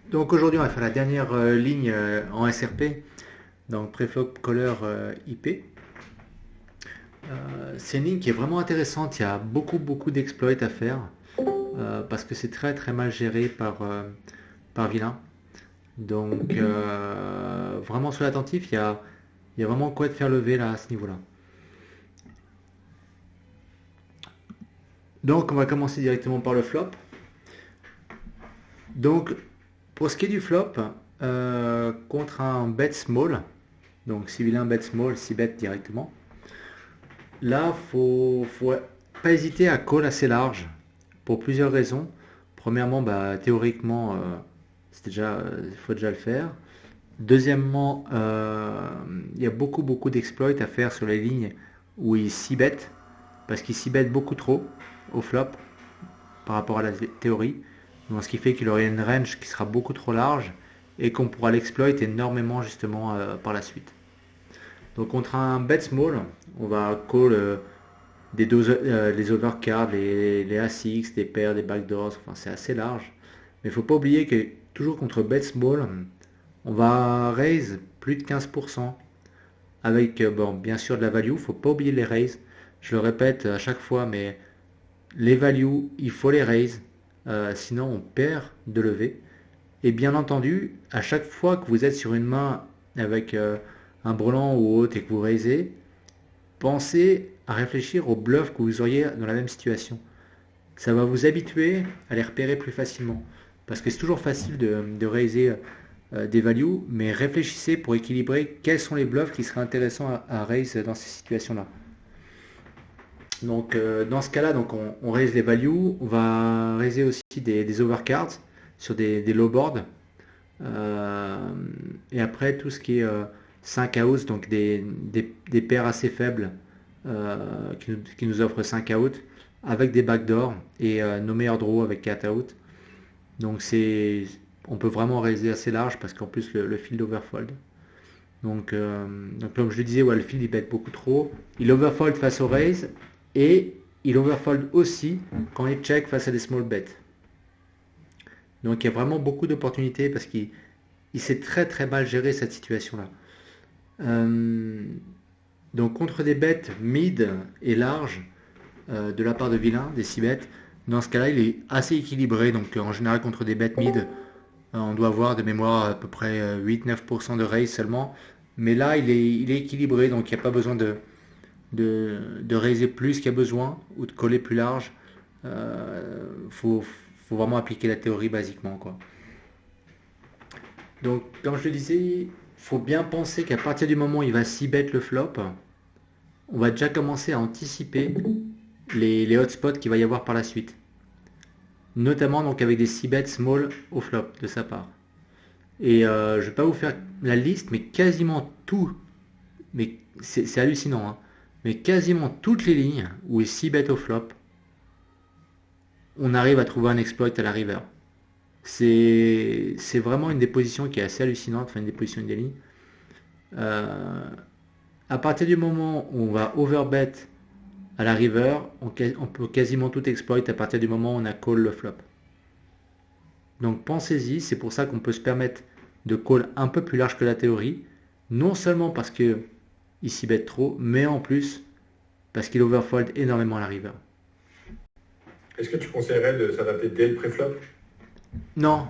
Donc aujourd'hui, on va faire la dernière ligne en SRP, donc Preflop Caller IP. C'est une ligne qui est vraiment intéressante. Il y a beaucoup d'exploits à faire parce que c'est très mal géré par Villain. Donc vraiment soyez attentif. Il y a vraiment quoi de faire lever là à ce niveau-là. Donc on va commencer directement par le flop. Donc pour ce qui est du flop, contre un bet small, donc si vilain bet small, si bet directement. Là, faut pas hésiter à call assez large pour plusieurs raisons. Premièrement, bah, théoriquement, il faut déjà le faire. Deuxièmement, il y a beaucoup d'exploits à faire sur les lignes où il s'y bet parce qu'il s'y bet beaucoup trop au flop par rapport à la théorie. Donc, ce qui fait qu'il aurait une range qui sera beaucoup trop large et qu'on pourra l'exploit énormément justement par la suite. Donc contre un bet small, on va call les overcards, les A6, des paires, des backdoors, enfin c'est assez large. Mais il ne faut pas oublier que toujours contre bet small, on va raise plus de 15% avec bon, bien sûr de la value, il ne faut pas oublier les raise. Je le répète à chaque fois, mais les values, il faut les raise, sinon on perd de levée. Et bien entendu, à chaque fois que vous êtes sur une main avec un brelan ou autre et que vous raisez, pensez à réfléchir aux bluffs que vous auriez dans la même situation. Ça va vous habituer à les repérer plus facilement. Parce que c'est toujours facile de raiser des values, mais réfléchissez pour équilibrer quels sont les bluffs qui seraient intéressants à raise dans ces situations-là. Donc dans ce cas-là, donc on raise les values, on va raiser aussi des overcards sur des low boards. Et après tout ce qui est 5 outs, donc des paires assez faibles qui nous offrent 5 outs avec des backdoors et nos meilleurs draws avec 4 outs. Donc on peut vraiment raiser assez large parce qu'en plus le field overfold. Donc comme je le disais, ouais, le field il bet beaucoup trop. Il overfold face au raise et il overfold aussi quand il check face à des small bets. Donc il y a vraiment beaucoup d'opportunités parce qu'il sait très mal gérer cette situation-là. Donc contre des bêtes mid et larges de la part de vilain, des 6 bêtes, dans ce cas-là il est assez équilibré. Donc en général contre des bêtes mid, on doit avoir de mémoire à peu près 8-9% de raise seulement. Mais là il est équilibré, donc il n'y a pas besoin de raiser plus qu'il y a besoin ou de coller plus large. Faut vraiment appliquer la théorie basiquement, quoi. Donc, comme je le disais, il faut bien penser qu'à partir du moment où il va 6 bet le flop, on va déjà commencer à anticiper les hotspots qu'il va y avoir par la suite. Notamment donc avec des 6 bets small au flop de sa part. Et je ne vais pas vous faire la liste, mais quasiment tout, mais c'est hallucinant, hein, mais quasiment toutes les lignes où il 6 bet au flop, on arrive à trouver un exploit à la river. C'est vraiment une des positions qui est assez hallucinante, enfin une des positions une des lignes. À partir du moment où on va overbet à la river, on peut quasiment tout exploit à partir du moment où on a call le flop. Donc pensez-y, c'est pour ça qu'on peut se permettre de call un peu plus large que la théorie, non seulement parce qu'il s'y bet trop, mais en plus parce qu'il overfold énormément à la river. Est-ce que tu conseillerais de s'adapter dès le préflop? Non,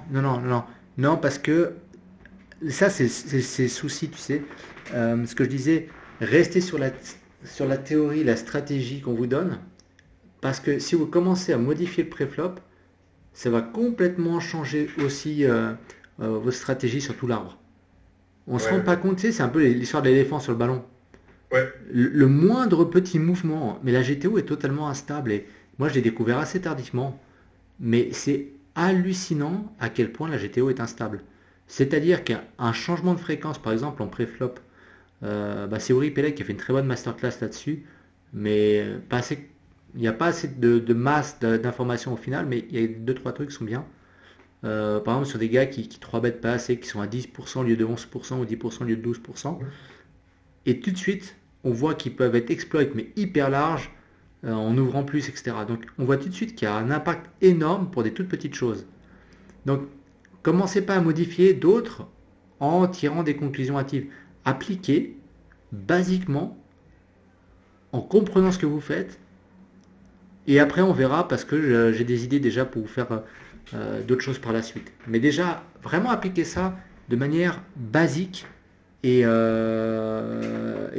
parce que ça c'est souci, tu sais. Ce que je disais, restez sur la théorie, la stratégie qu'on vous donne, parce que si vous commencez à modifier le préflop, ça va complètement changer aussi votre stratégie sur tout l'arbre. On ne se rend Ouais, pas compte, tu sais, c'est un peu l'histoire de l'éléphant sur le ballon. ouais, Le moindre petit mouvement, mais la GTO est totalement instable et moi je l'ai découvert assez tardivement, mais c'est hallucinant à quel point la GTO est instable. C'est-à-dire qu'un changement de fréquence, par exemple en préflop, c'est Uri Pelek qui a fait une très bonne masterclass là-dessus, mais pas assez, il n'y a pas assez de masse d'informations au final, mais il y a deux trois trucs qui sont bien. Par exemple sur des gars qui 3 bêtent pas assez, qui sont à 10% au lieu de 11% ou 10% au lieu de 12%, et tout de suite on voit qu'ils peuvent être exploits mais hyper larges en ouvrant plus, etc. Donc on voit tout de suite qu'il y a un impact énorme pour des toutes petites choses. Donc commencez pas à modifier d'autres en tirant des conclusions hâtives. Appliquez basiquement en comprenant ce que vous faites et après on verra parce que j'ai des idées déjà pour vous faire d'autres choses par la suite. Mais déjà, vraiment appliquer ça de manière basique et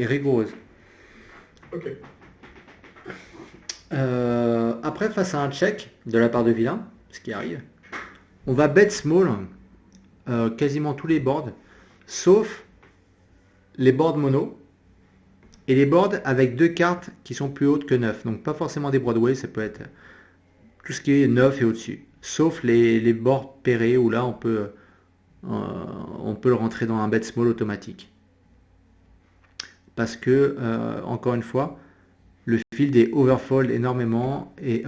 rigoureuse. Ok. Après, face à un check de la part de vilain, ce qui arrive, on va bet small quasiment tous les boards, sauf les boards mono et les boards avec deux cartes qui sont plus hautes que 9. Donc pas forcément des Broadway, ça peut être tout ce qui est 9 et au-dessus. Sauf les boards pairés où là on peut le rentrer dans un bet small automatique. Parce que, encore une fois, le field est overfold énormément, et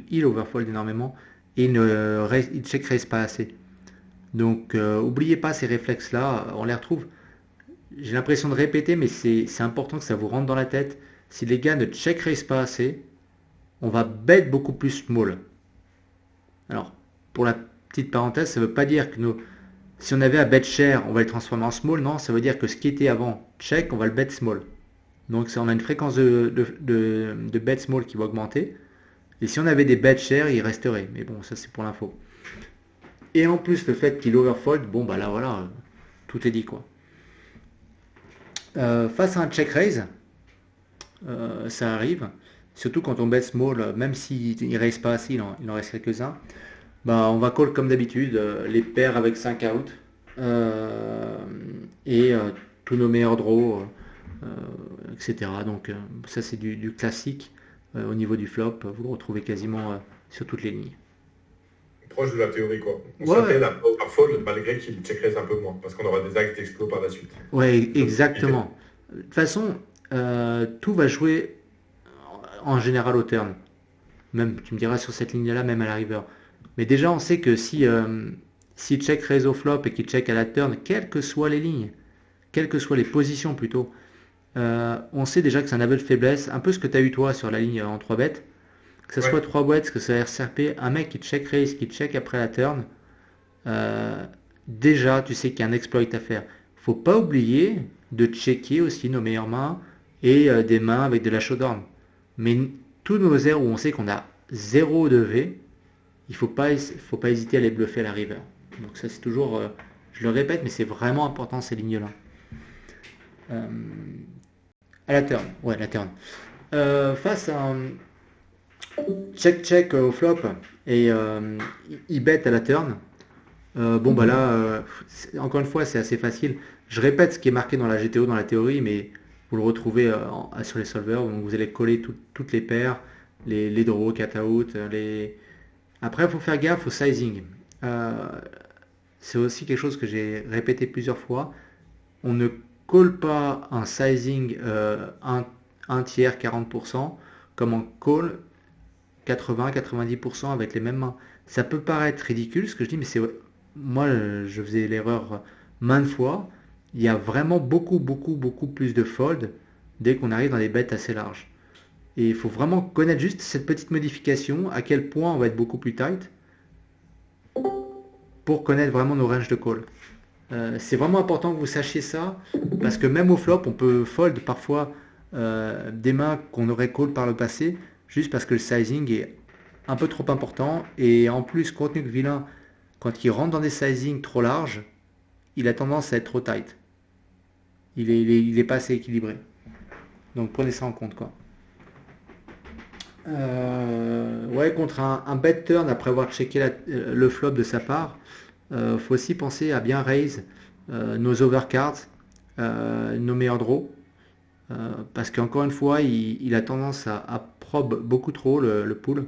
il overfold énormément, et il check raise pas assez. Donc, oubliez pas ces réflexes-là, on les retrouve. J'ai l'impression de répéter, mais c'est important que ça vous rentre dans la tête. Si les gars ne check raise pas assez, on va bet beaucoup plus small. Alors, pour la petite parenthèse, ça ne veut pas dire que si on avait à bet share, on va le transformer en small. Non, ça veut dire que ce qui était avant check, on va le bet small. Donc on a une fréquence de bet small qui va augmenter. Et si on avait des bet share, il resterait. Mais bon, ça c'est pour l'info. Et en plus, le fait qu'il overfold, bon bah là voilà, tout est dit quoi. Face à un check raise, ça arrive. Surtout quand on bet small, même s'il ne raise pas assez, il en reste quelques-uns. Bah, on va call comme d'habitude, les paires avec 5 out. Et tous nos meilleurs draws, etc. Donc ça c'est du classique au niveau du flop. Vous le retrouvez quasiment sur toutes les lignes. Proche de la théorie, quoi. On Ouais, s'appelle à overfold malgré qu'il check raise un peu moins, parce qu'on aura des axes d'explos par la suite. ouais, Donc, exactement. De toute façon, tout va jouer en général au turn. Même, tu me diras sur cette ligne-là, même à la river. Mais déjà, on sait que si check raise au flop et qu'il check à la turn, quelles que soient les lignes, quelles que soient les positions plutôt, on sait déjà que c'est un aveu de faiblesse, un peu ce que tu as eu toi sur la ligne en 3 bêtes, que ce soit ouais. 3 bêtes, que ce soit RCRP, un mec qui check raise, qui check après la turn, déjà tu sais qu'il y a un exploit à faire. Faut pas oublier de checker aussi nos meilleures mains et des mains avec de la showdown. Mais tous nos airs où on sait qu'on a 0 de V, il faut pas hésiter à les bluffer à la river. Donc ça c'est toujours, je le répète, mais c'est vraiment important ces lignes-là. Euh, à la turn, ouais, la turn. Face à un check au flop et il bet à la turn. Bon bah là, encore une fois, c'est assez facile. Je répète ce qui est marqué dans la GTO, dans la théorie, mais vous le retrouvez sur les solvers. Donc vous allez coller toutes les paires, les draws, cat out, Après, il faut faire gaffe au sizing. Euh, c'est aussi quelque chose que j'ai répété plusieurs fois. On ne colle pas un sizing 1 tiers 40% comme on call 80-90% avec les mêmes mains. Ça peut paraître ridicule ce que je dis, mais c'est moi je faisais l'erreur maintes fois. Il y a vraiment beaucoup beaucoup beaucoup plus de fold dès qu'on arrive dans des bêtes assez larges. Et il faut vraiment connaître juste cette petite modification, à quel point on va être beaucoup plus tight pour connaître vraiment nos ranges de call. C'est vraiment important que vous sachiez ça, parce que même au flop, on peut fold parfois des mains qu'on aurait call par le passé, juste parce que le sizing est un peu trop important. Et en plus, contenu que vilain, quand il rentre dans des sizings trop larges, il a tendance à être trop tight. Il est pas assez équilibré. Donc prenez ça en compte, quoi. Ouais, contre un bet turn, après avoir checké le flop de sa part, faut aussi penser à bien raise nos overcards, nos meilleurs draws, parce qu'encore une fois, il a tendance à probe beaucoup trop le pool.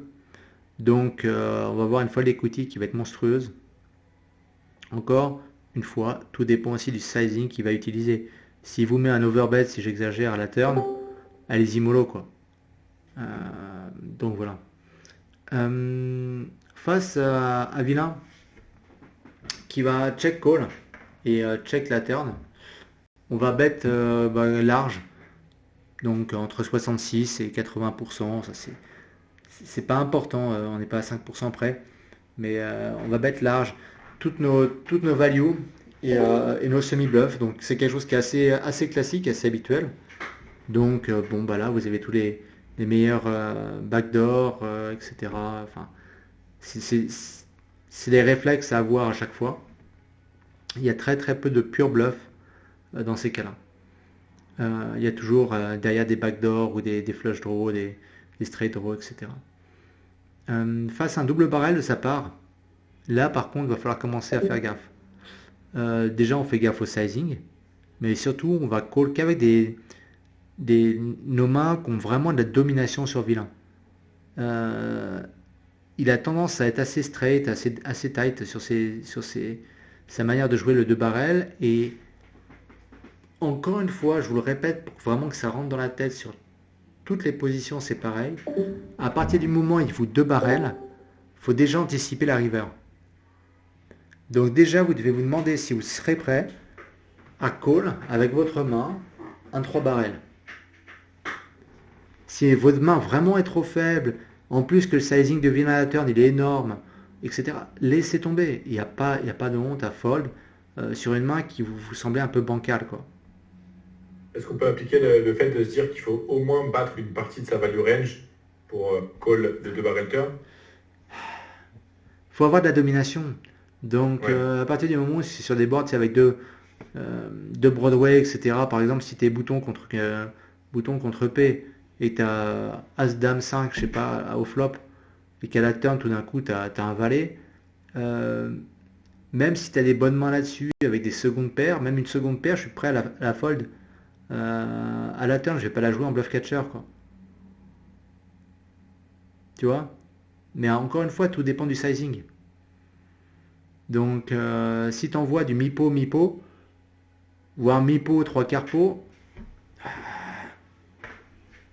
Donc, on va avoir une fold equity qui va être monstrueuse. Encore une fois, tout dépend aussi du sizing qu'il va utiliser. S'il vous met un overbet, si j'exagère à la turn, allez-y mollo, quoi. Donc voilà. Face à vilain qui va check call et check la turn, on va bet large, donc entre 66 et 80%. Ça c'est pas important, on n'est pas à 5% près, mais on va bet large. toutes nos values et nos semi-bluffs. Donc c'est quelque chose qui est assez classique, assez habituel. Donc bon bah là vous avez tous les meilleurs backdoors, etc. Enfin, c'est des réflexes à avoir à chaque fois. Il y a très très peu de pure bluff dans ces cas-là. Il y a toujours derrière des backdoors ou des flush draws, des straight draws, etc. Face à un double barrel de sa part, là par contre il va falloir commencer à faire gaffe. Déjà on fait gaffe au sizing, mais surtout on va call qu'avec nos mains qui ont vraiment de la domination sur vilain. Il a tendance à être assez straight, assez tight sur sa manière de jouer le 2 barrel. Et encore une fois, je vous le répète, pour vraiment que ça rentre dans la tête sur toutes les positions, c'est pareil. À partir du moment où il faut 2 barrels, il faut déjà anticiper la river. Donc déjà, vous devez vous demander si vous serez prêt à call avec votre main un 3 barrels. Si votre main vraiment est trop faible, en plus que le sizing de vilain à la turn il est énorme, etc., laissez tomber. Il n'y a pas de honte à fold sur une main qui vous semblait un peu bancale, quoi. Est-ce qu'on peut appliquer le fait de se dire qu'il faut au moins battre une partie de sa value range pour call des 2 barrel turn? Faut avoir de la domination. Donc Ouais. à partir du moment où c'est sur des boards, c'est avec deux Broadway, etc. Par exemple, si tu es bouton contre P et que tu as As-Dame 5, je sais pas, au flop, et qu'à la turn, tout d'un coup, tu as un valet, même si tu as des bonnes mains là-dessus, avec des secondes paires, même une seconde paire, je suis prêt à la fold. À la turn, je vais pas la jouer en bluff catcher, quoi. Tu vois? Mais encore une fois, tout dépend du sizing. Donc, si tu envoies du mi-pot, voire mi-pot, 3/4 pot,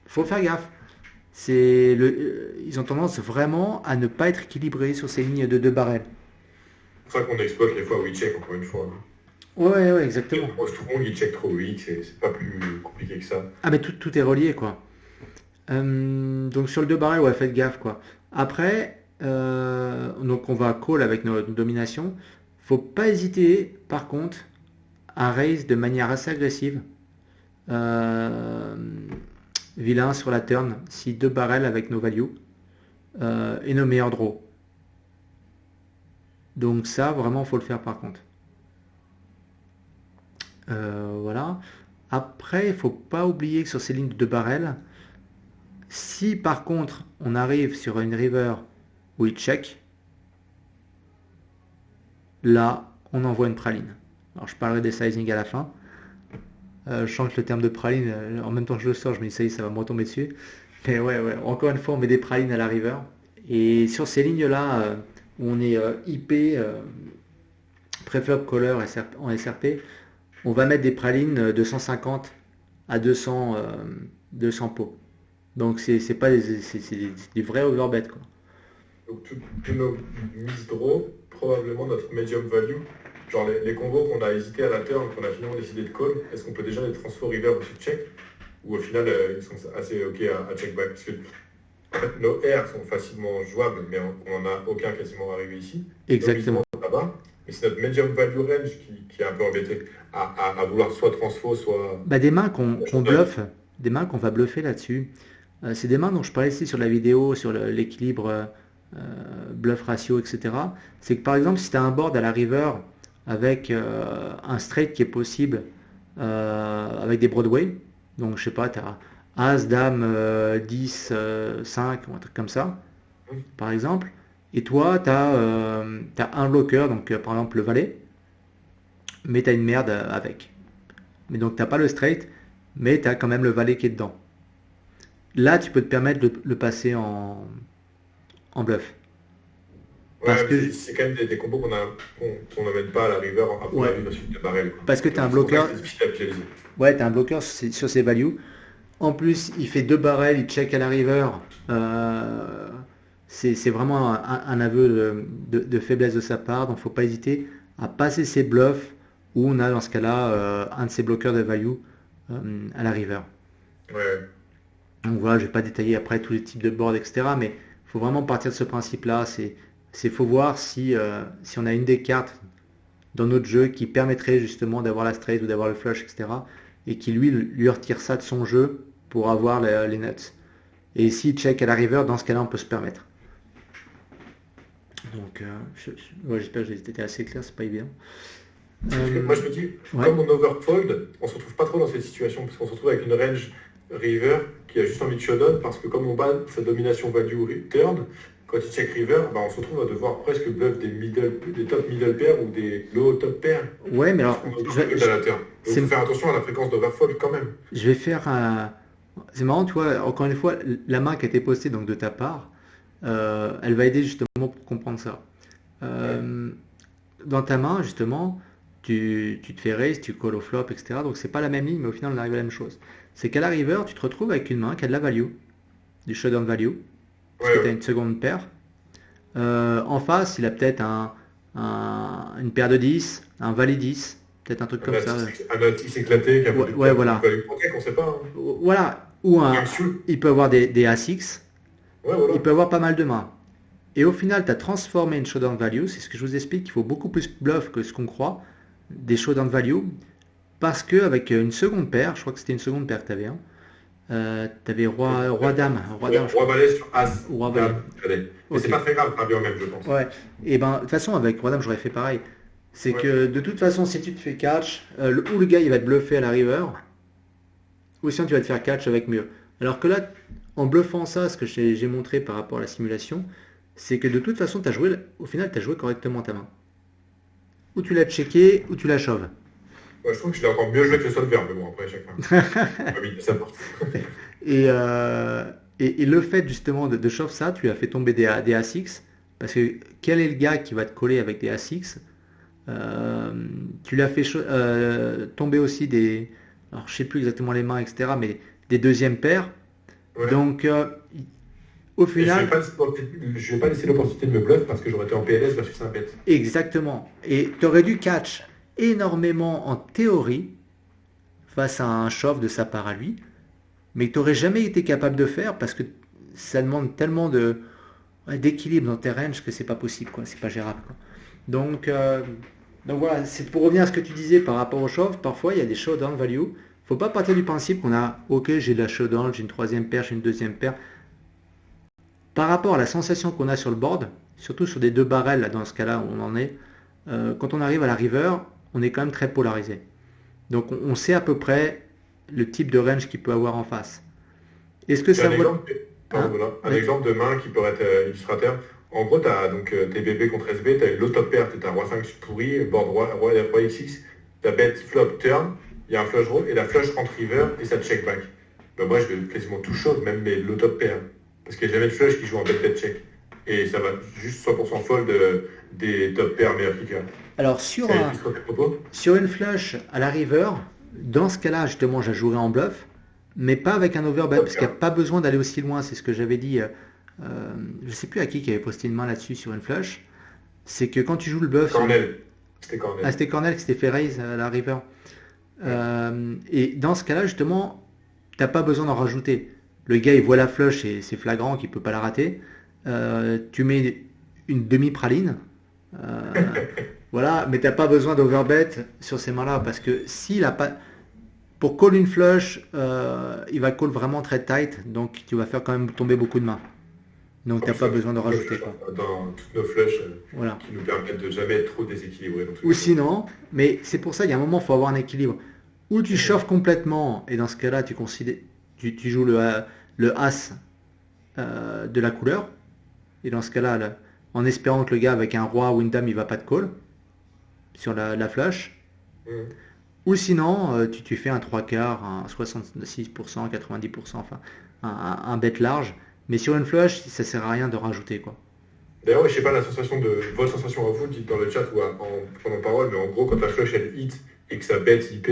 faut faire gaffe. Ils ont tendance vraiment à ne pas être équilibrés sur ces lignes de 2 barrels. C'est pour ça qu'on exploite les fois où il check, encore une fois. Ouais, exactement. Moi, tout le monde, il check trop weak, c'est pas plus compliqué que ça. Ah, mais tout est relié, quoi. Donc, sur le 2 barrels, ouais, faites gaffe, quoi. Après, donc on va call avec notre domination. Faut pas hésiter, par contre, à raise de manière assez agressive. Vilain sur la turn, si 2 barrels avec nos values et nos meilleurs draws. Donc ça, vraiment, faut le faire par contre. Voilà. Après, il faut pas oublier que sur ces lignes de 2 barrels, si par contre on arrive sur une river où il check, là, on envoie une praline. Alors je parlerai des sizing à la fin. Je change le terme de praline, en même temps que je le sors, je me dis ça y est, ça va me retomber dessus. Mais ouais, encore une fois, on met des pralines à la river. Et sur ces lignes-là, où on est IP, préflop caller en SRP, on va mettre des pralines de 150 à 200 pots. Donc c'est pas des vrais overbets, quoi. Donc, tous nos mises draw, probablement notre medium value, genre les combos qu'on a hésité à la turn, qu'on a finalement décidé de call, est-ce qu'on peut déjà les transfo river au check? Ou au final, ils sont assez ok à check back? Parce que en fait, nos airs sont facilement jouables, mais on n'en a aucun quasiment arrivé ici. Exactement. Là-bas. Mais c'est notre medium value range qui est un peu embêté à vouloir soit transfo, soit. Bah, des mains qu'on bluffe, des mains qu'on va bluffer là-dessus. C'est des mains dont je parlais ici sur la vidéo, sur l'équilibre bluff ratio, etc. C'est que par exemple, si tu as un board à la river avec un straight qui est possible avec des Broadway, donc je sais pas, tu as As, Dame, 10, 5, ou un truc comme ça, par exemple, et toi, tu as, un bloqueur, donc par exemple le valet, mais tu as une merde avec. Mais donc t'as pas le straight, mais tu as quand même le valet qui est dedans. Là, tu peux te permettre de le passer en bluff. Ouais, c'est quand même des combos qu'on n'amène pas à la river à prendre la vue suite de barrel. Parce que tu as un bloqueur. C'est difficile à piéger. Ouais, tu as un bloqueur sur ses values. En plus, il fait 2 barrels, il check à la river. C'est vraiment un aveu de faiblesse de sa part. Donc, faut pas hésiter à passer ses bluffs où on a dans ce cas-là un de ses bloqueurs de value à la river. Ouais. Donc voilà, je vais pas détailler après tous les types de boards, etc. Mais il faut vraiment partir de ce principe-là. C'est faut voir si on a une des cartes dans notre jeu qui permettrait justement d'avoir la straight ou d'avoir le flush, etc. Et qui lui retire ça de son jeu pour avoir les nuts. Et s'il check à la river, dans ce cas-là, on peut se permettre. Donc, ouais, j'espère que j'ai été assez clair, c'est pas évident. Parce que moi je me dis, Ouais. comme on overfold, on se retrouve pas trop dans cette situation, parce qu'on se retrouve avec une range river qui a juste envie de showdown, parce que comme on bat sa domination value turn, quand il check river, bah, on se retrouve à devoir presque bluff des top middle pairs ou des low top pairs. Ouais, mais alors, On a encore plus à la turn. Donc il c'est- faut faire attention à la fréquence d'overfold quand même. je vais faire un... C'est marrant, tu vois, encore une fois, la main qui a été postée donc de ta part, elle va aider justement pour comprendre ça. Ouais. Dans ta main, justement, tu te fais raise, tu call au flop, etc. Donc c'est pas la même ligne, mais au final on arrive à la même chose. C'est qu'à la river, tu te retrouves avec une main qui a de la value, du showdown value, parce Ouais, que tu as ouais. une seconde paire. En face, il a peut-être une paire de 10, un valet 10, peut-être un truc comme ça. Un atis éclaté qui a Ouais, peut-être ouais, voilà. value pocket, on sait pas. Hein. Voilà. Ou Même sûr. il peut avoir des A6, Ouais, voilà. il peut avoir pas mal de mains. Et au final, tu as transformé une showdown value, c'est ce que je vous explique, il faut beaucoup plus bluff que ce qu'on croit, des showdown value, parce que avec une seconde paire, je crois que c'était une seconde paire que tu avais, hein, tu avais roi-dame, Roi je crois, valet sur as, ou roi-valet. dame, valet. Mais Ok. c'est pas très grave, ça revient au même, je pense. Ouais. Et ben, de toute façon, avec roi-dame, j'aurais fait pareil. C'est Ouais. que de toute façon, si tu te fais catch, ou le gars il va te bluffer à la river, ou sinon tu vas te faire catch avec mieux. Alors que là, en bluffant ça, ce que j'ai montré par rapport à la simulation, c'est que de toute façon, au final, tu as joué correctement ta main. Ou tu l'as checké, ou tu la chauves. Ouais, je trouve que je l'ai encore mieux joué que le solver, mais bon, après, chacun. Ah oui, ça porte. Et le fait justement de shove ça, tu as fait tomber des A6, parce que quel est le gars qui va te coller avec des A6? Tu l'as fait tomber aussi alors je sais plus exactement les mains, etc., mais des deuxièmes paires. Ouais. Donc, au Et final, je vais pas laisser l'opportunité de me bluff parce que j'aurais été en PLS versus un bet. exactement. Et tu aurais dû catch énormément en théorie face à un shove de sa part à lui, mais tu n'aurais jamais été capable de faire parce que ça demande tellement d'équilibre dans tes ranges que c'est pas possible, quoi. C'est pas gérable, quoi. Donc, donc voilà, c'est pour revenir à ce que tu disais par rapport au shove. Parfois, il y a des showdown value. Faut pas partir du principe qu'on a, ok, j'ai de la showdown, j'ai une troisième paire, j'ai une deuxième paire. Par rapport à la sensation qu'on a sur le board, surtout sur des deux barrels, là, dans ce cas-là où on en est, quand on arrive à la river, on est quand même très polarisé. Donc on sait à peu près le type de range qu'il peut avoir en face. Est-ce que J'ai ça un vaut... exemple, pardon, Hein? voilà, un Oui. exemple de main qui pourrait être illustrateur. En gros, tu as donc tes BB contre SB, tu as une low top pair, tu as roi 5 pourri, board roi XX, tu as bet flop turn, il y a un flush draw et la flush entre river et ça check back. Ben moi, je vais quasiment tout shove, même mes low top pairs. Parce qu'il n'y a jamais de flush qui joue en bet check. Et ça va juste 100% fold des top pairs meilleurs kickers. Alors Ça illustre tes propos? sur une flush à la river, dans ce cas-là, justement, je jouerai en bluff, mais pas avec un overbet, parce qu'il n'y a pas besoin d'aller aussi loin. C'est ce que j'avais dit. Je ne sais plus à qui avait posté une main là-dessus sur une flush. C'est que quand tu joues le bluff... Cornell. C'était Cornell. Ah, c'était Cornell qui s'était fait raise à la river. Et dans ce cas-là, justement, t'as pas besoin d'en rajouter. Le gars, il voit la flush et c'est flagrant qu'il peut pas la rater. Tu mets une demi-praline. Voilà, mais t'as pas besoin d'overbet sur ces mains-là parce que s'il a pas... Pour call une flush, il va call vraiment très tight, donc tu vas faire quand même tomber beaucoup de mains. Donc t'as pas besoin de rajouter, quoi. Dans toutes nos flushs Voilà. qui nous permettent de jamais être trop déséquilibrés. Ou sinon, mais c'est pour ça, il y a un moment, il faut avoir un équilibre. Ou tu chauffes complètement, et dans ce cas-là, tu joues le as de la couleur, et dans ce cas-là, en espérant que le gars avec un roi ou une dame, il va pas de call sur la flush. Mhm. Ou sinon, tu fais un 3 quarts, un 66%, 90%, enfin, un bet large. Mais sur une flush, ça sert à rien de rajouter, quoi. D'ailleurs, je sais pas la sensation votre sensation à vous, dites dans le chat ou pendant parole, mais en gros, quand la flush elle hit et que ça bet IP,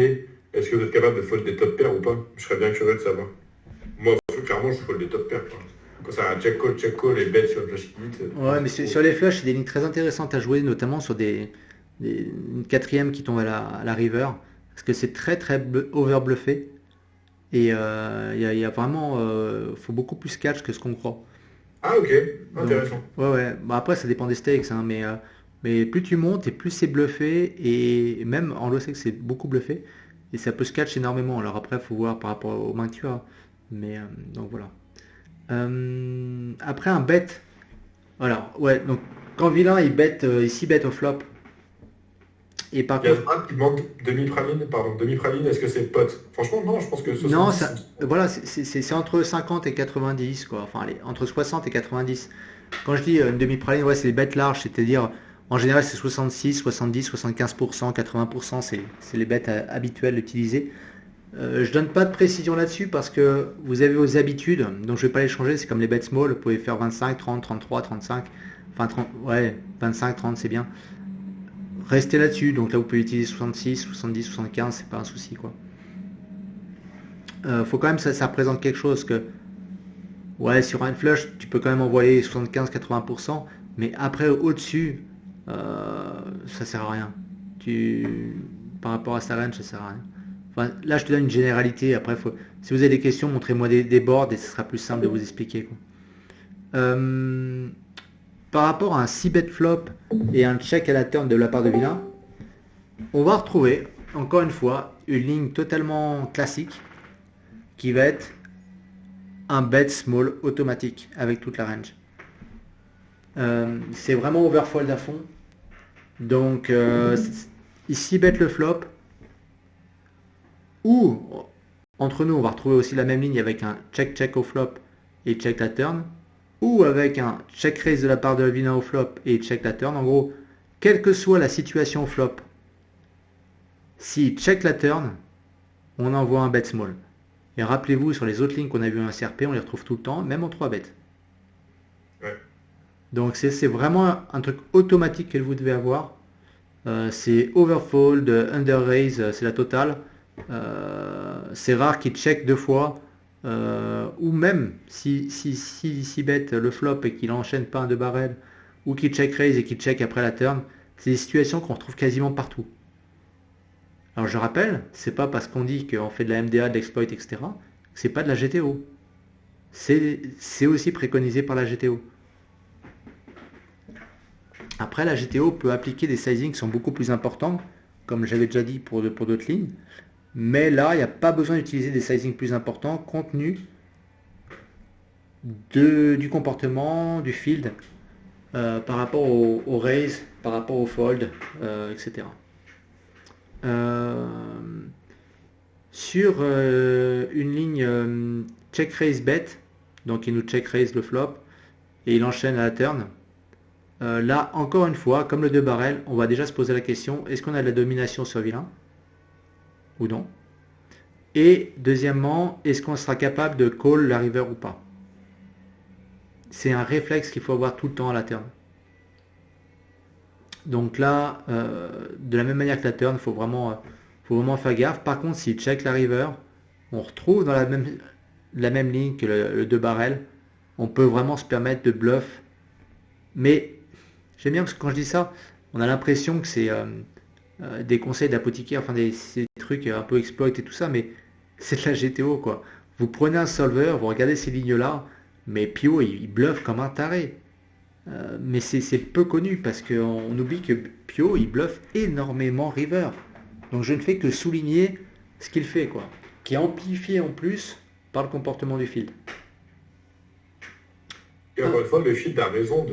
est-ce que vous êtes capable de fold des top pairs ou pas? Je serais bien curieux de savoir. Moi, clairement, je fold des top pairs, quoi. Quand ça a check call et bet sur le flush hit. Ouais, mais sur les flushs, c'est des lignes très intéressantes à jouer, notamment sur une quatrième qui tombe à la river, parce que c'est très très overbluffé. Et il y a vraiment, faut beaucoup plus catch que ce qu'on croit. Ah, ok, Donc, intéressant. ouais, ouais. Bah, après, ça dépend des stakes, hein, mais plus tu montes et plus c'est bluffé, et même en low stakes, c'est beaucoup bluffé, et ça peut se catch énormément. Alors après, il faut voir par rapport aux mains que tu as. Mais, donc voilà. Après, un bet. Alors, ouais, donc quand vilain, il 6 bet au flop, et par Il y a contre, un qui demande demi-praline, pardon, demi-praline, est-ce que c'est pote? Franchement, non, je pense que non, 70, ça, voilà, c'est entre 50 et 90, quoi. Enfin, allez, entre 60 et 90. Quand je dis une demi-praline, ouais, c'est les bêtes larges, c'est-à-dire, en général, c'est 66, 70, 75%, 80%, c'est les bêtes habituelles utilisées. Je donne pas de précision là-dessus parce que vous avez vos habitudes, donc je vais pas les changer, c'est comme les bêtes small, vous pouvez faire 25, 30, 33, 35, enfin 30, ouais, 25, 30, c'est bien. Restez là-dessus, donc là vous pouvez utiliser 66, 70, 75, c'est pas un souci, quoi. Faut quand même ça représente quelque chose que, ouais, sur un flush, tu peux quand même envoyer 75-80%, mais après, au-dessus, ça sert à rien. Tu, par rapport à sa range, ça sert à rien. Enfin, là, je te donne une généralité. Après, si vous avez des questions, montrez-moi des boards et ce sera plus simple de vous expliquer, quoi. Euh, Par rapport à un 6 bet flop et un check à la turn de la part de vilain, on va retrouver, encore une fois, une ligne totalement classique qui va être un bet small automatique avec toute la range. C'est vraiment overfold à fond. Donc, ici, bet le flop. Ou, entre nous, on va retrouver aussi la même ligne avec un check-check au flop et check la turn. Ou avec un check-raise de la part de vilain au flop et check la turn. En gros, quelle que soit la situation au flop, si check la turn, on envoie un bet small. Et rappelez-vous, sur les autres lignes qu'on a vues en SRP, on les retrouve tout le temps, même en 3 bêtes. ouais. Donc c'est vraiment un truc automatique que vous devez avoir. C'est overfold, under raise, c'est la totale. C'est rare qu'il check deux fois. Ou même si bet le flop et qu'il enchaîne pas un de barrel, ou qu'il check raise et qu'il check après la turn, c'est des situations qu'on retrouve quasiment partout. Alors je rappelle, c'est pas parce qu'on dit qu'on fait de la MDA, de l'exploit, etc., que c'est pas de la GTO. C'est aussi préconisé par la GTO. Après, la GTO peut appliquer des sizings qui sont beaucoup plus importants, comme j'avais déjà dit pour d'autres lignes. Mais là, il n'y a pas besoin d'utiliser des sizings plus importants compte tenu du comportement, du field, par rapport au raise, par rapport au fold, etc. Euh, sur une ligne check raise bet, donc il nous check raise le flop et il enchaîne à la turn. Là, encore une fois, comme le 2 barrel, on va déjà se poser la question, est-ce qu'on a de la domination sur vilain ou non? Et deuxièmement, est-ce qu'on sera capable de call la river ou pas? C'est un réflexe qu'il faut avoir tout le temps à la turn. Donc là, de la même manière que la turn, faut vraiment faire gaffe. Par contre, s'il check la river, on retrouve dans la même ligne que le 2 barrel, on peut vraiment se permettre de bluff. Mais j'aime bien parce que quand je dis ça, on a l'impression que c'est des conseils d'apothicaire, enfin des trucs un peu exploit et tout ça, mais c'est de la GTO, quoi. Vous prenez un solver, vous regardez ces lignes-là, mais Pio, il bluffe comme un taré. Mais c'est peu connu parce qu'on oublie que Pio, il bluffe énormément river. Donc je ne fais que souligner ce qu'il fait, quoi. Qui est amplifié en plus par le comportement du field. Et encore une fois, le field a raison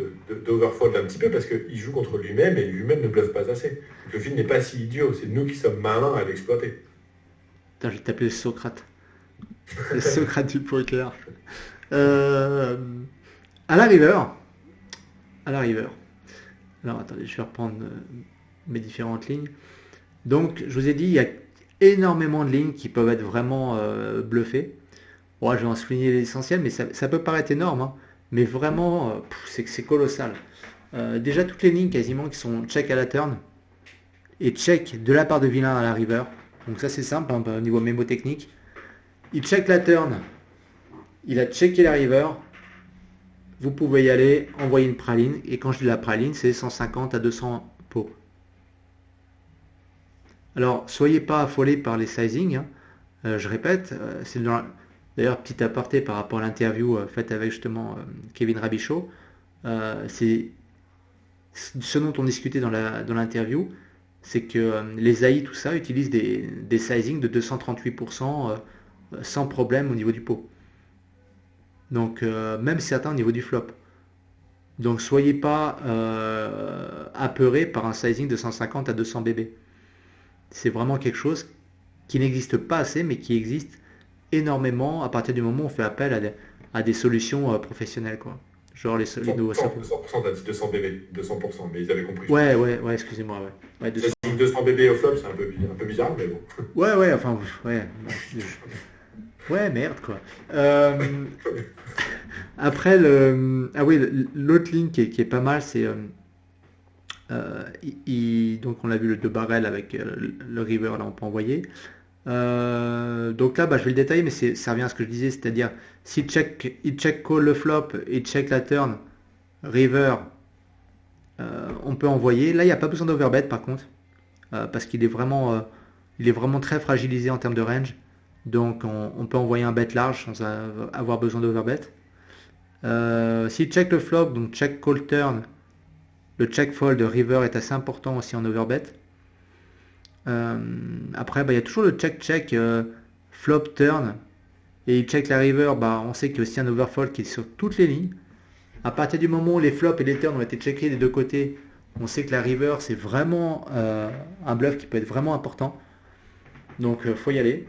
d'overfold un petit peu parce qu'il joue contre lui-même et lui-même ne bluffe pas assez. Donc le field n'est pas si idiot, c'est nous qui sommes malins à l'exploiter. Putain, je vais t'appeler Socrate. Le Socrate du poker. Euh, à la river. À la river. Alors attendez, je vais reprendre mes différentes lignes. Donc, je vous ai dit, il y a énormément de lignes qui peuvent être vraiment bluffées. Bon, je vais en souligner l'essentiel, mais ça peut paraître énorme, hein. Mais vraiment, c'est colossal. Déjà, toutes les lignes quasiment qui sont check à la turn et check de la part de vilain à la river. Donc ça, c'est simple, hein, au niveau mémotechnique. Il check la turn, il a checké la river. Vous pouvez y aller, envoyer une praline. Et quand je dis la praline, c'est 150 à 200 pots. Alors, soyez pas affolés par les sizing, hein. Je répète, D'ailleurs, petit aparté par rapport à l'interview faite avec justement Kevin Rabichaud, c'est ce dont on discutait dans l'interview, c'est que les AI, tout ça, utilisent des sizing de 238% sans problème au niveau du pot. Donc même certains au niveau du flop. Donc soyez pas apeurés par un sizing de 150 à 200 bb. C'est vraiment quelque chose qui n'existe pas assez, mais qui existe énormément à partir du moment où on fait appel à des solutions professionnelles, quoi. Genre les nouveaux 100%, sapots. 200%, t'as dit 200 bébés, 200%, mais ils avaient compris, je Ouais, pense. ouais, ouais, excusez-moi, ouais. Ouais, 200. J'ai dit 200 bébés au flop, c'est un peu bizarre, mais bon. Ouais, ouais, enfin, ouais. Ouais, merde, quoi. Euh, Après, ah oui, l'autre ligne qui est pas mal, c'est donc on l'a vu le 2 barrel avec le river, là on peut envoyer. Donc là, bah, je vais le détailler, mais ça revient à ce que je disais, c'est-à-dire si il check call le flop et check la turn, river, on peut envoyer. Là, il n'y a pas besoin d'overbet par contre, parce il est vraiment très fragilisé en termes de range. Donc on peut envoyer un bet large sans avoir besoin d'overbet. S'il check le flop, donc check call turn, le check fold river est assez important aussi en overbet. Après, bah, il y a toujours le check-check flop turn et il check la river. Bah, on sait qu'il y a aussi un overfold qui est sur toutes les lignes. À partir du moment où les flops et les turns ont été checkés des deux côtés, on sait que la river c'est vraiment un bluff qui peut être vraiment important. Donc faut y aller.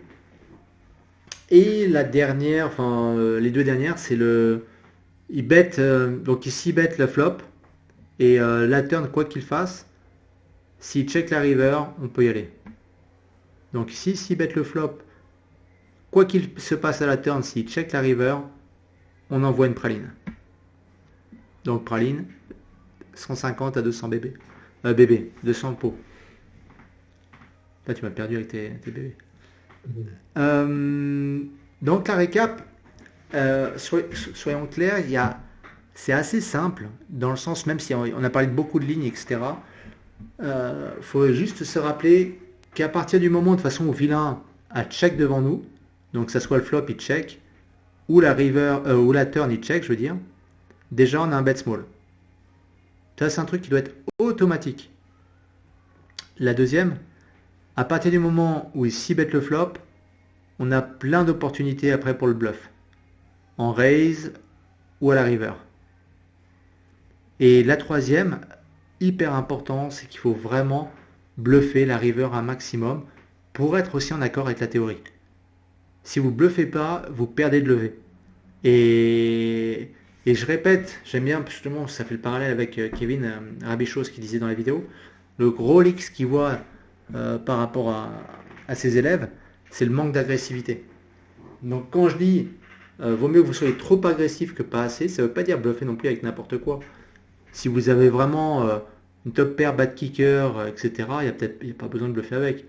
Et la dernière, enfin les deux dernières, c'est il bet, donc ici bet la flop et la turn quoi qu'il fasse, s'il check la river, on peut y aller. Donc ici, s'il bet le flop, quoi qu'il se passe à la turn, s'il check la river, on envoie une praline. Donc praline, 150 à 200 bb. Bébé, 200 pots. Là, tu m'as perdu avec tes bébés. Donc la récap, soyons clairs, c'est assez simple, dans le sens, même si on a parlé de beaucoup de lignes, etc., faut juste se rappeler qu'à partir du moment de façon où vilain a check devant nous, donc que ça soit le flop il check, ou la river, ou la turn il check, je veux dire, déjà on a un bet small. Ça c'est un truc qui doit être automatique. La deuxième, à partir du moment où il 6 bet le flop, on a plein d'opportunités après pour le bluff. En raise ou à la river. Et la troisième, hyper important, c'est qu'il faut vraiment bluffer la river un maximum pour être aussi en accord avec la théorie. Si vous bluffez pas, vous perdez de levée. Et je répète, j'aime bien justement, ça fait le parallèle avec Kevin Rabichaud, ce qu'il disait dans la vidéo, le gros leak qu'il voit par rapport à ses élèves, c'est le manque d'agressivité. Donc quand je dis vaut mieux que vous soyez trop agressif que pas assez, ça ne veut pas dire bluffer non plus avec n'importe quoi. Si vous avez vraiment une top pair, bad kicker, etc., il n'y a pas besoin de bluffer avec.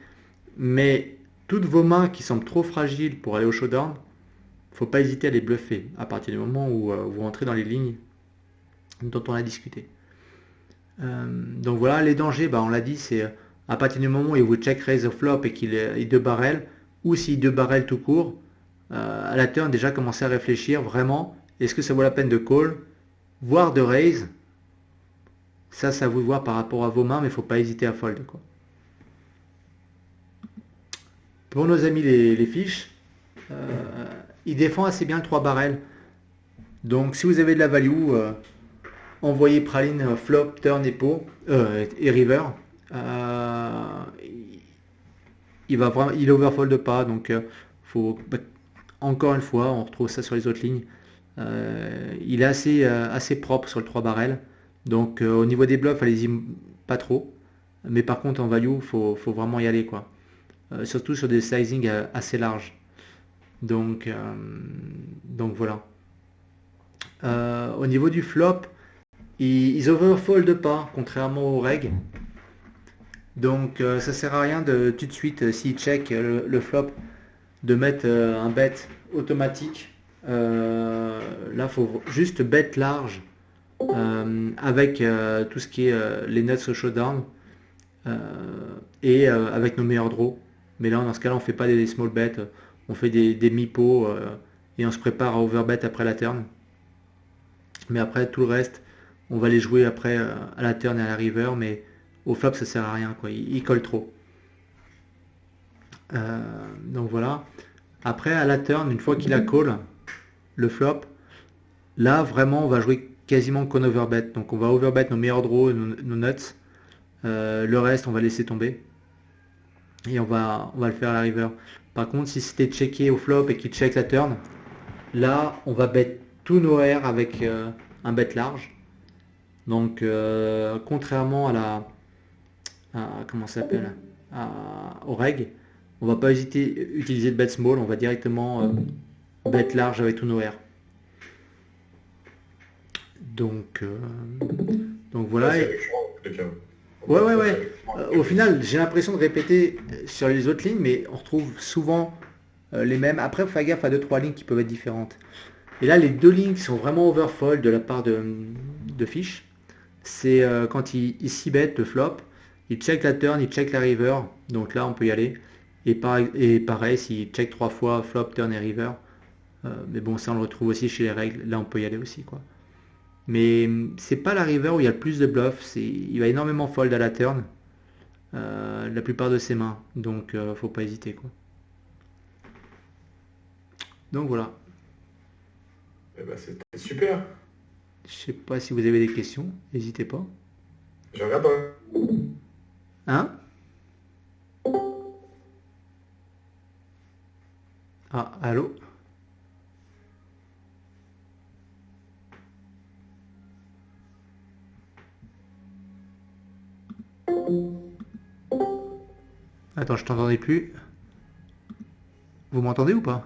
Mais toutes vos mains qui semblent trop fragiles pour aller au showdown, faut pas hésiter à les bluffer à partir du moment où vous rentrez dans les lignes dont on a discuté. Donc voilà, les dangers, bah, on l'a dit, c'est à partir du moment où il vous check raise au flop et qu'il est 2 barrels, ou s'il 2 barrels tout court, à la turn déjà commencer à réfléchir vraiment, est-ce que ça vaut la peine de call, voire de raise. Ça vous voir par rapport à vos mains, mais il ne faut pas hésiter à fold, quoi. Pour nos amis les fiches, il défend assez bien le 3 barrels. Donc si vous avez de la value, envoyez praline, flop, turn et pot, et river. Il overfold pas, donc faut, encore une fois, on retrouve ça sur les autres lignes. Il est assez propre sur le 3 barrels. Donc au niveau des bluffs, allez-y pas trop. Mais par contre en value, faut vraiment y aller, quoi. Surtout sur des sizing assez larges. Donc voilà. Au niveau du flop, ils overfold pas, contrairement aux règles. Donc ça sert à rien de tout de suite, s'il check le flop, de mettre un bet automatique. Là, faut juste bet large avec tout ce qui est les nuts au showdown et avec nos meilleurs draws. Mais là, dans ce cas-là, on fait pas des small bets, on fait des mi-pots et on se prépare à overbet après la turn. Mais après, tout le reste, on va les jouer après à la turn et à la river, mais au flop, ça sert à rien, quoi. Il colle trop. Donc voilà. Après, à la turn, une fois qu'il a call, le flop, là, vraiment, on va jouer quasiment qu'en overbet. Donc on va overbet nos meilleurs draws, nos nuts. Le reste, on va laisser tomber. Et on va le faire à la river. Par contre, si c'était checké au flop et qu'il check la turn, là, on va bet tous nos airs avec un bet large. Donc, contrairement comment ça s'appelle, au reg, on va pas hésiter à utiliser de bet small, on va directement bet large avec tous nos airs. Donc, voilà. C'est récurrent, en tous les cas. Ouais. Au final, j'ai l'impression de répéter sur les autres lignes, mais on retrouve souvent les mêmes. Après, faut faire gaffe à 2-3 lignes qui peuvent être différentes. Et là, les deux lignes qui sont vraiment overfold de la part de Fish, c'est quand il s'y bet le flop, il check la turn, il check la river, donc là on peut y aller. Et pareil, s'il check 3 fois flop, turn et river, mais bon, ça on le retrouve aussi chez les règles, là on peut y aller aussi, quoi. Mais c'est pas la river où il y a le plus de bluff, il va énormément fold à la turn, la plupart de ses mains, donc faut pas hésiter, quoi. Donc voilà. Eh ben, c'était super. Je sais pas si vous avez des questions, n'hésitez pas. Je regarde dans... Hein? Ah, allô? Attends, je t'entendais plus. Vous m'entendez ou pas?